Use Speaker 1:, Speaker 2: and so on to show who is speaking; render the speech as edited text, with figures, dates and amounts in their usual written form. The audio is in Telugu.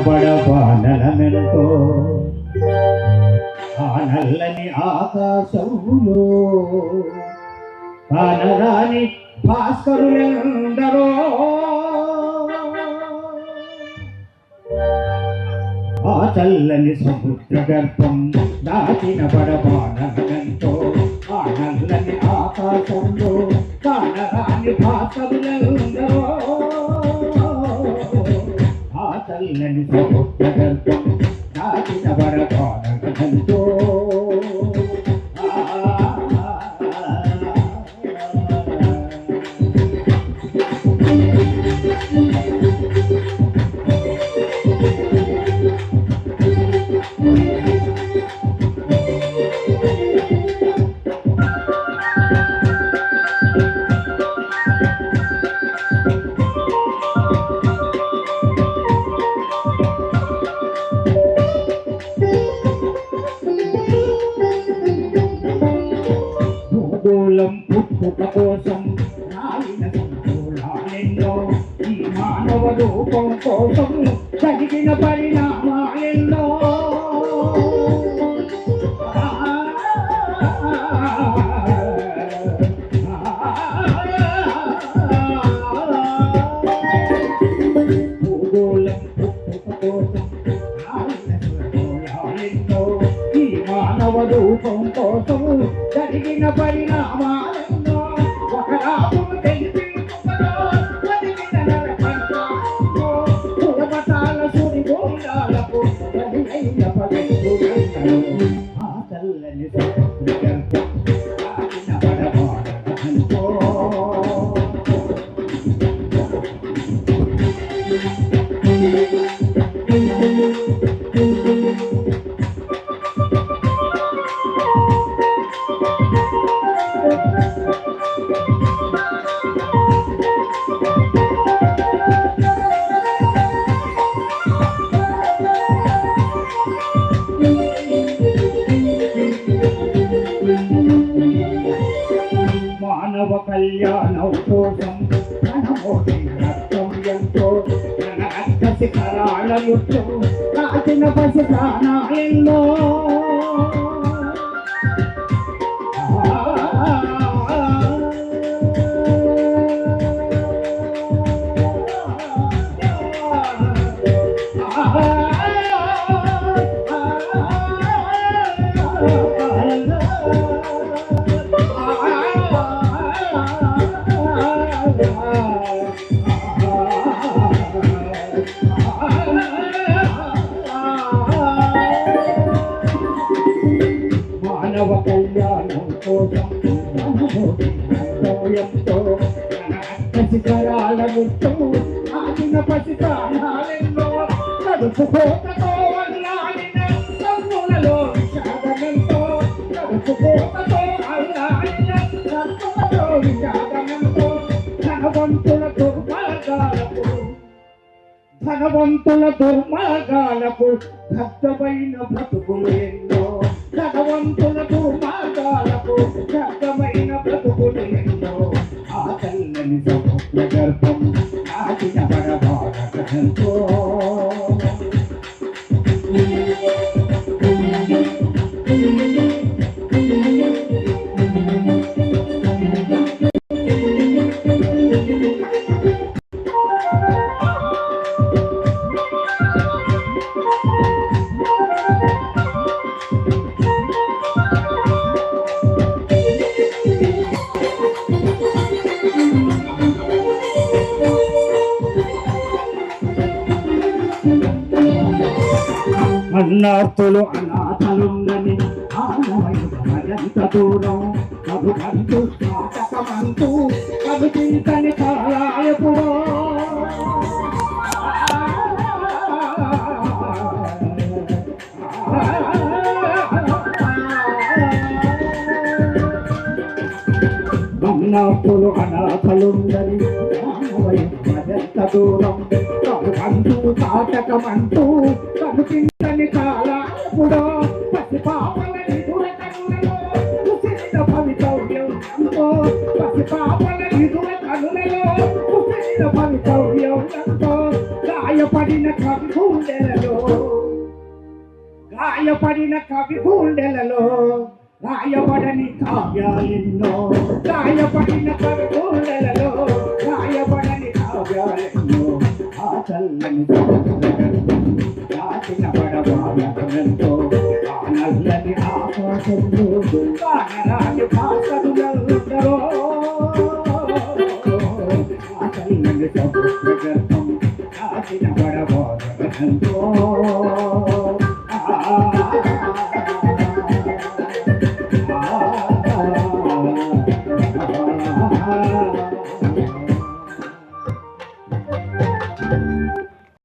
Speaker 1: పడపానలమెంతో ఆ నల్లని ఆకాశంలో కానరాని భాస్కరులెందరో ఆ చల్లని సముద్ర గర్భం దాచిన పడపానలమెంతో ఆ నల్లని ఆకాశంలో కానరాని భాస్కరులెందరో ఆ చల్లని సముద్ర గర్భం దాచిన పడపానలమెంతో పుట్టుక కోసం రాలిన సంతోషాలెన్నో ఈ మానవ రూపం కోసం జరిగిన పరిణామాలెన్నో భూగోళం పుట్టుక కోసం రాలిన సంతోషాలెన్నో ఈ మానవ రూపం కోసం జరిగిన పరిణామాలెన్నో ఒకరాపును తెలిపించుకలో జరిగిన నరకంలో కులమతాల సుడిగోళాలకు బలియైన పగెత్తుగంటలు ఆ చల్లని సముద్రగర్భం దాచిన పడపానలమెంతో మానవ కళ్యాణం కోసం ధనమోటి రక్తం ఎంతో తన రక్త శిఖరాల ముట్టం కాచిన పసి ప్రాణాలెన్నో మానవ కళ్యాణం కోసం ఎంతో శిఖరాల ముట్టం ఆగిన పసి ప్రాణాలెన్నో కడుపు కోతతో అల్లాడిన కన్నులలో విషాదమెంతో కడుపు కోతతో అల్లాడిన కన్నులలో విషాదమెంతో ధనవంతుల దుర్మార్గాలకు దగ్ధమైన బ్రతుకులు ఎన్నో ధనవంతుల దుర్మార్గాలకు దగ్ధమైన బ్రతుకులు ఎన్నో ఆ చల్లని సముద్ర గర్భం దాచిన పడపానలమెంతో అన్నార్తులు అనాథలుందని ఆనవయంత దూరం కబుకంటూ నాటకమంటూ కబుచింతని కాలాయపుడో అన్నార్తులు అనాథలుందని ఆనవయంత దూరం కబుకంటూ నాటకమంటూ కబుచింతని కాలాయపుడో పసిపాపలని దురకనులలో కుసిరిన భవితవ్యం ఎంతో పసిపాపలని దురకనులలో కుసిరిన భవితవ్యం ఎంతో గాయపడి గాయపడిన కవి గుండెలలో గాయపడిన కవి గుండెలలో రాయబడని కావ్యాలెన్నో గాయపడిన కవి గుండెలలో రాయబడని కావ్యాలెన్నో ఆ చల్లని దాచిన పడవాలెంతో ఆ నల్లని ఆకాశంలో కానరాని భాషలుందరో ఆ చల్లని సముద్రగర్భం దాచిన పడవాలెంతో